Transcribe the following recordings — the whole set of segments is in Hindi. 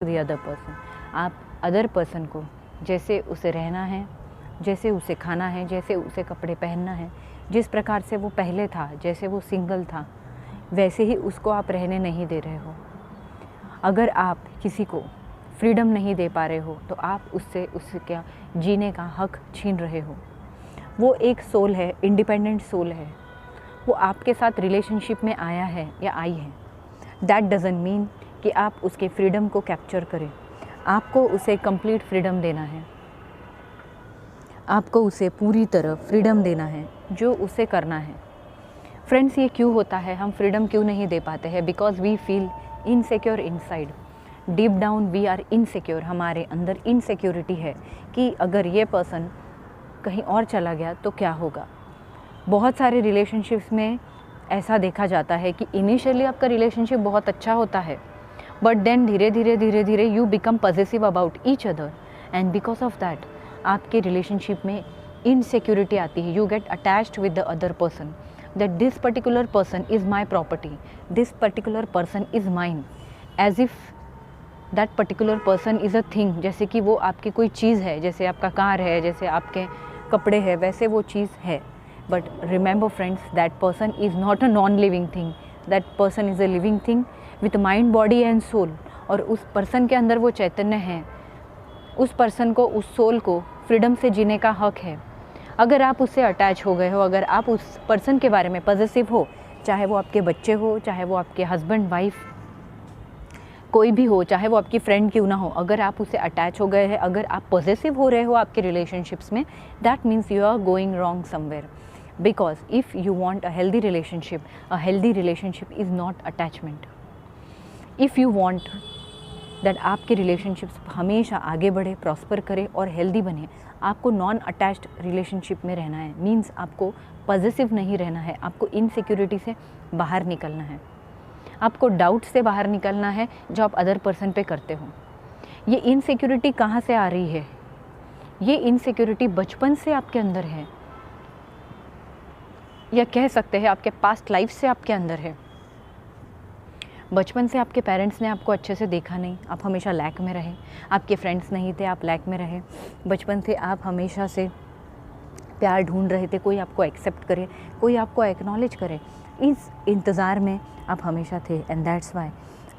The other person. आप अदर पर्सन को जैसे उसे रहना है, जैसे उसे खाना है, जैसे उसे कपड़े पहनना है, जिस प्रकार से वो पहले था, जैसे वो सिंगल था, वैसे ही उसको आप रहने नहीं दे रहे हो। अगर आप किसी को फ्रीडम नहीं दे पा रहे हो तो आप उससे उसके जीने का हक छीन रहे हो। वो एक सोल है, इंडिपेंडेंट सोल है, वो आपके साथ रिलेशनशिप में आया है या आई है। दैट डजंट मीन कि आप उसके फ्रीडम को कैप्चर करें। आपको उसे कंप्लीट फ्रीडम देना है, आपको उसे पूरी तरह फ्रीडम देना है जो उसे करना है। फ्रेंड्स, ये क्यों होता है, हम फ्रीडम क्यों नहीं दे पाते हैं? Because we feel insecure inside. Deep down we are insecure. हमारे अंदर इनसिक्योरिटी है कि अगर ये पर्सन कहीं और चला गया तो क्या होगा। बहुत सारे रिलेशनशिप्स में ऐसा देखा जाता है कि इनिशियली आपका रिलेशनशिप बहुत अच्छा होता है, बट देन धीरे धीरे you become possessive about each other, and because of that आपके रिलेशनशिप में इनसिक्योरिटी आती है। You get attached with the other person, that this particular person is my property, this particular person is mine, as if that particular person is a thing. जैसे कि वो आपकी कोई चीज़ है, जैसे आपका कार है, जैसे आपके कपड़े हैं, वैसे वो चीज़ है। But remember friends, that person is not a non living thing, that person is a living thing with mind, body and soul. और उस पर्सन के अंदर वो चैतन्य है। उस पर्सन को, उस सोल को फ्रीडम से जीने का हक है। अगर आप उससे अटैच हो गए हो, अगर आप उस पर्सन के बारे में पॉजेसिव हो, चाहे वो आपके बच्चे हो, चाहे वो आपके हस्बैंड वाइफ कोई भी हो, चाहे वो आपकी फ्रेंड क्यों ना हो, अगर आप उससे अटैच हो गए हैं, अगर आप पॉजेसिव हो रहे हो आपके रिलेशनशिप्स में, that means you are going wrong somewhere. Because if you want a healthy relationship is not attachment. If you want that आपके रिलेशनशिप्स हमेशा आगे बढ़े, प्रॉस्पर करे और हेल्दी बने, आपको नॉन अटैच्ड रिलेशनशिप में रहना है। मीन्स आपको पॉजेसिव नहीं रहना है, आपको इनसिक्योरिटी से बाहर निकलना है, आपको डाउट से बाहर निकलना है जो आप अदर पर्सन पे करते हो। ये इनसिक्योरिटी कहाँ से आ रही है? ये इनसिक्योरिटी बचपन से आपके अंदर है, या कह सकते हैं आपके पास्ट लाइफ से आपके अंदर है। बचपन से आपके पेरेंट्स ने आपको अच्छे से देखा नहीं, आप हमेशा लैक में रहे, आपके फ्रेंड्स नहीं थे, आप लैक में रहे। बचपन से आप हमेशा से प्यार ढूंढ रहे थे, कोई आपको एक्सेप्ट करे, कोई आपको एक्नॉलेज करे, इस इंतज़ार में आप हमेशा थे। एंड दैट्स वाई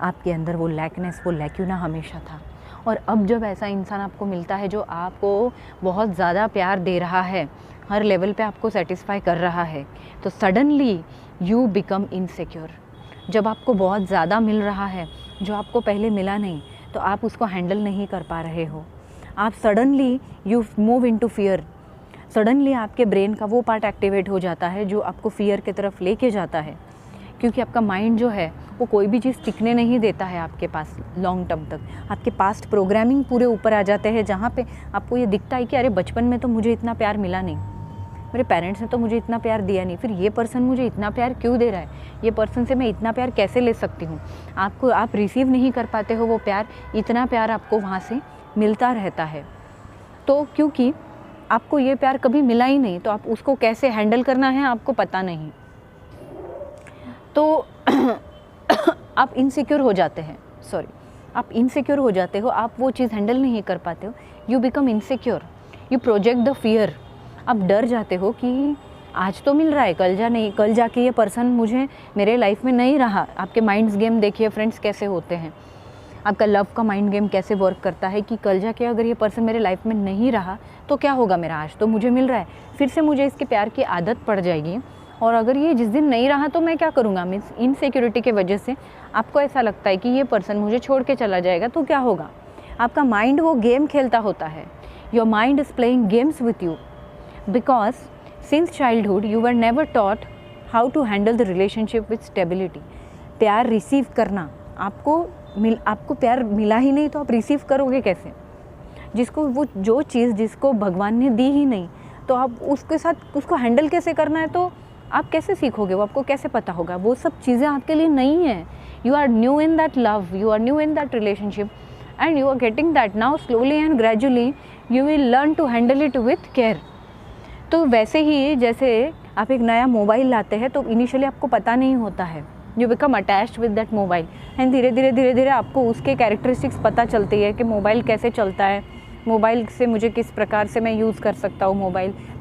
आपके अंदर वो लैकनेस, वो लैक्यूना हमेशा था। और अब जब ऐसा इंसान आपको मिलता है जो आपको बहुत ज़्यादा प्यार दे रहा है, हर लेवल पे आपको सेटिस्फाई कर रहा है, तो सडनली यू बिकम इनसिक्योर। जब आपको बहुत ज़्यादा मिल रहा है जो आपको पहले मिला नहीं, तो आप उसको हैंडल नहीं कर पा रहे हो। आप suddenly you move into fear. Suddenly आपके ब्रेन का वो पार्ट एक्टिवेट हो जाता है जो आपको फियर की तरफ लेके जाता है, क्योंकि आपका माइंड जो है वो कोई भी चीज़ टिकने नहीं देता है आपके पास लॉन्ग टर्म तक। आपके पास्ट प्रोग्रामिंग पूरे ऊपर आ जाते हैं, जहाँ पे आपको ये दिखता है कि अरे बचपन में तो मुझे इतना प्यार मिला नहीं, मेरे पेरेंट्स ने तो मुझे इतना प्यार दिया नहीं, फिर ये पर्सन मुझे इतना प्यार क्यों दे रहा है, ये पर्सन से मैं इतना प्यार कैसे ले सकती हूँ। आप रिसीव नहीं कर पाते हो वो प्यार, इतना प्यार आपको वहाँ से मिलता रहता है। तो क्योंकि आपको ये प्यार कभी मिला ही नहीं, तो आप उसको कैसे हैंडल करना है आपको पता नहीं, तो आप इनसिक्योर हो जाते हैं। आप इनसिक्योर हो जाते हो, आप वो चीज़ हैंडल नहीं कर पाते हो। You become insecure, you project the fear. आप डर जाते हो कि आज तो मिल रहा है, कल जाके ये पर्सन मुझे मेरे लाइफ में नहीं रहा। आपके माइंड्स गेम देखिए फ्रेंड्स कैसे होते हैं, आपका लव का माइंड गेम कैसे वर्क करता है कि कल जाके अगर ये पर्सन मेरे लाइफ में नहीं रहा तो क्या होगा मेरा, आज तो मुझे मिल रहा है, फिर से मुझे इसके प्यार की आदत पड़ जाएगी, और अगर ये जिस दिन नहीं रहा तो मैं क्या करूँगा। मीन्स इनसिक्योरिटी की वजह से आपको ऐसा लगता है कि ये पर्सन मुझे छोड़ के चला जाएगा तो क्या होगा। आपका माइंड वो गेम खेलता होता है। Your mind is playing games with you, because since childhood you were never taught how to handle the relationship with stability. प्यार रिसीव करना, आपको प्यार मिला ही नहीं तो आप रिसीव करोगे कैसे? जो चीज़ जिसको भगवान ने दी ही नहीं, तो आप उसके साथ उसको हैंडल कैसे करना है, तो आप कैसे सीखोगे, वो आपको कैसे पता होगा? वो सब चीज़ें आपके लिए नहीं है। You are new in that love, you are new in that relationship, and you are getting that now slowly and gradually you will learn to handle it with care. तो वैसे ही जैसे आप एक नया मोबाइल लाते हैं तो इनिशियली आपको पता नहीं होता है, you become attached with that mobile and धीरे धीरे आपको उसके कैरेक्टरिस्टिक्स पता चलती है कि मोबाइल कैसे चलता है, मोबाइल से मुझे किस प्रकार से मैं यूज़ कर सकता हूँ,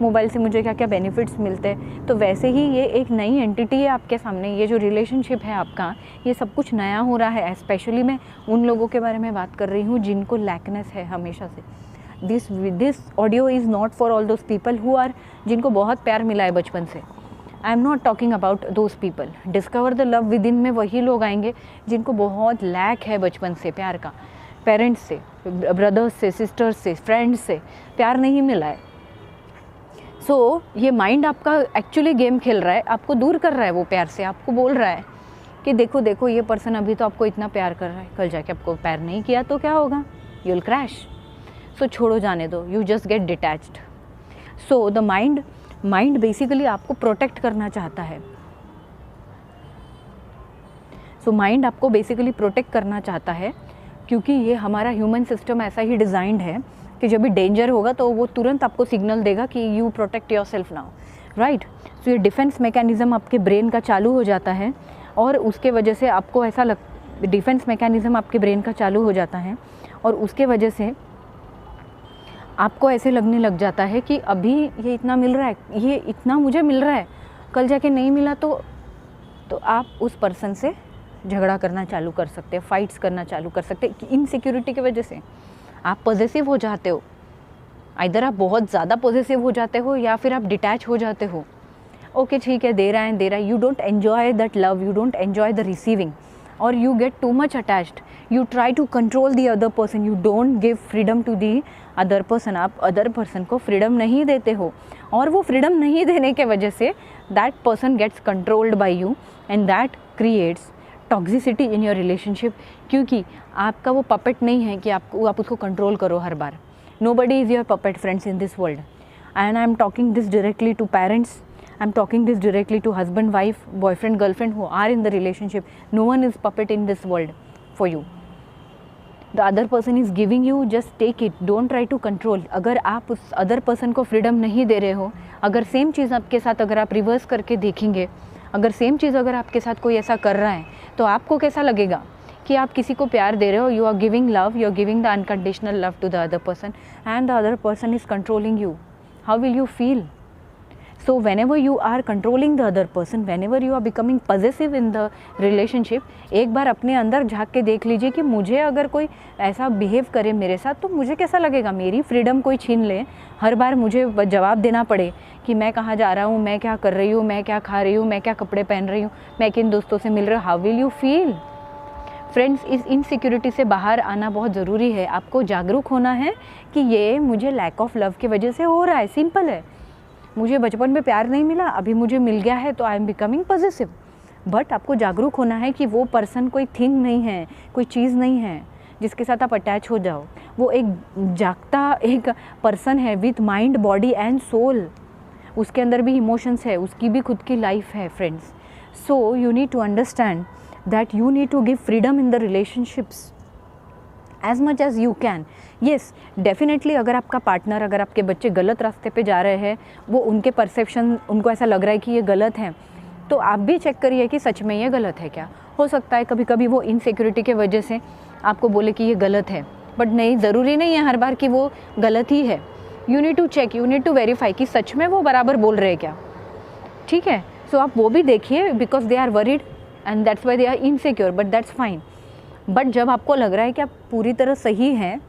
मोबाइल से मुझे क्या क्या बेनिफिट्स मिलते हैं। तो वैसे ही ये एक नई एंटिटी है आपके सामने, ये जो रिलेशनशिप है आपका, ये सब कुछ नया हो रहा है। स्पेशली मैं उन लोगों के बारे में बात कर रही हूँ जिनको लैकनेस है हमेशा से। This audio is not for all those people who are, जिनको बहुत प्यार मिला है बचपन से। I am not talking about those people. Discover the love within में वही लोग आएंगे जिनको बहुत लैक है बचपन से प्यार का, पेरेंट्स से, ब्रदर्स से, सिस्टर्स से, फ्रेंड्स से प्यार नहीं मिला है। सो ये माइंड आपका एक्चुअली गेम खेल रहा है, आपको दूर कर रहा है वो प्यार से। आपको बोल रहा है कि देखो देखो ये पर्सन अभी तो आपको इतना प्यार कर रहा है, कल जाके आपको प्यार नहीं किया तो क्या होगा, यू विल क्रैश। सो छोड़ो, जाने दो, you just get detached. So the mind basically आपको प्रोटेक्ट करना चाहता है। सो माइंड आपको बेसिकली प्रोटेक्ट करना चाहता है, क्योंकि ये हमारा ह्यूमन सिस्टम ऐसा ही डिज़ाइंड है कि जब भी डेंजर होगा तो वो तुरंत आपको सिग्नल देगा कि you protect yourself now, right. So ये डिफेंस मैकेनिज़्म आपके ब्रेन का चालू हो जाता है और उसके वजह से आपको ऐसा डिफेंस मैकेनिज़्म आपके ब्रेन का चालू हो जाता है और उसके वजह से आपको ऐसे लगने लग जाता है कि अभी ये इतना मिल रहा है, ये इतना मुझे मिल रहा है, कल जाके नहीं मिला तो आप उस पर्सन से झगड़ा करना चालू कर सकते हैं, फाइट्स करना चालू कर सकते हैं। इनसिक्योरिटी की वजह से आप पॉजेसिव हो जाते हो, इधर आप बहुत ज़्यादा पॉजेसिव हो जाते हो या फिर आप डिटैच हो जाते हो। ओके ठीक है, दे रहा है, you don't enjoy that love, you don't enjoy the receiving और you get too much attached, you try to control the other person, you don't give freedom to the other person. आप अदर पर्सन को फ्रीडम नहीं देते हो और वो फ्रीडम नहीं देने के वजह से that person gets controlled by you and that creates toxicity in your relationship, क्योंकि आपका वो पपेट नहीं है कि आप उसको कंट्रोल करो हर बार। Nobody is your puppet friends in this world and I am talking this directly to parents, I am talking this directly to husband wife, boyfriend girlfriend who are in the relationship. No one is puppet in this world for you, the other person is giving you, just take it, don't try to control. अगर आप उस अदर पर्सन को फ्रीडम नहीं दे रहे हो, अगर सेम चीज़ आपके साथ अगर आप रिवर्स करके देखेंगे, अगर सेम चीज़ अगर आपके साथ कोई ऐसा कर रहा है तो आपको कैसा लगेगा कि आप किसी को प्यार दे रहे हो, you are giving love, you are giving the unconditional love to the other person and the other person is controlling you, how will you feel? So whenever you are controlling the other person, whenever you are becoming possessive in the relationship, एक बार अपने अंदर झांक के देख लीजिए कि मुझे अगर कोई ऐसा बिहेव करे मेरे साथ तो मुझे कैसा लगेगा। मेरी फ्रीडम कोई छीन ले, हर बार मुझे जवाब देना पड़े कि मैं कहाँ जा रहा हूँ, मैं क्या कर रही हूँ, मैं क्या खा रही हूँ, मैं क्या कपड़े पहन रही हूँ, मैं किन दोस्तों से मिल रही हूँ, how will you feel? Friends, इस इनसिक्योरिटी से बाहर आना बहुत ज़रूरी है। आपको जागरूक होना है कि ये मुझे लैक ऑफ लव की वजह से हो रहा है, सिंपल है। मुझे बचपन में प्यार नहीं मिला, अभी मुझे मिल गया है तो I am becoming positive. But आपको जागरूक होना है कि वो पर्सन कोई थिंग नहीं है, कोई चीज़ नहीं है जिसके साथ आप अटैच हो जाओ। वो एक जागता एक पर्सन है with mind, body and soul. उसके अंदर भी इमोशंस है, उसकी भी खुद की लाइफ है friends. So you need to understand that you need to give freedom in the relationships as much as you can. Yes, definitely अगर आपका पार्टनर, अगर आपके बच्चे गलत रास्ते पे जा रहे हैं, वो उनके परसेप्शन, उनको ऐसा लग रहा है कि ये गलत है, तो आप भी चेक करिए कि सच में ये गलत है क्या। हो सकता है कभी कभी वो इनसिक्योरिटी के वजह से आपको बोले कि ये गलत है, बट नहीं, ज़रूरी नहीं है हर बार कि वो गलत ही है। You need to check, you need to verify कि सच में वो बराबर बोल रहे हैं क्या, ठीक है। सो आप वो भी देखिए, because they are worried and that's why they are insecure, but that's fine. But जब आपको लग रहा है कि आप पूरी तरह सही हैं,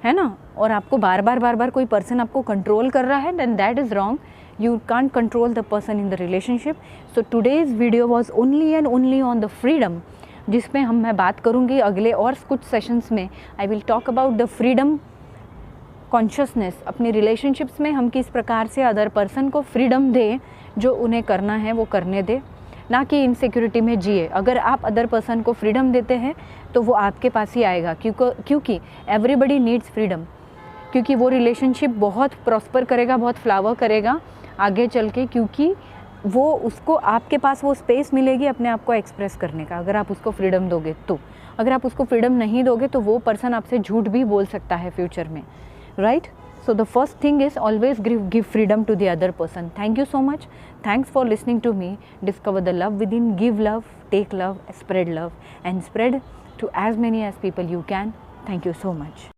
है ना, और आपको बार बार कोई पर्सन आपको कंट्रोल कर रहा है, then that is wrong. You can't control the person in the relationship. So today's video was only and only on the freedom, जिसमें मैं बात करूँगी अगले और कुछ सेशंस में। I will talk about the freedom consciousness. अपनी रिलेशनशिप्स में हम किस प्रकार से अदर पर्सन को फ्रीडम दें, जो उन्हें करना है वो करने दे, ना कि इनसिक्योरिटी में जिए। अगर आप अदर पर्सन को फ्रीडम देते हैं तो वो आपके पास ही आएगा, क्योंकि एवरीबडी नीड्स फ्रीडम, क्योंकि वो रिलेशनशिप बहुत प्रॉस्पर करेगा, बहुत फ्लावर करेगा आगे चल के, क्योंकि वो उसको आपके पास वो स्पेस मिलेगी अपने आप को एक्सप्रेस करने का, अगर आप उसको फ्रीडम दोगे तो। अगर आप उसको फ्रीडम नहीं दोगे तो वो पर्सन आपसे झूठ भी बोल सकता है फ्यूचर में, right. So the first thing is always give freedom to the other person. Thank you so much. Thanks for listening to me. Discover the love within, give love, take love, spread love, and spread to as many as people you can. Thank you so much.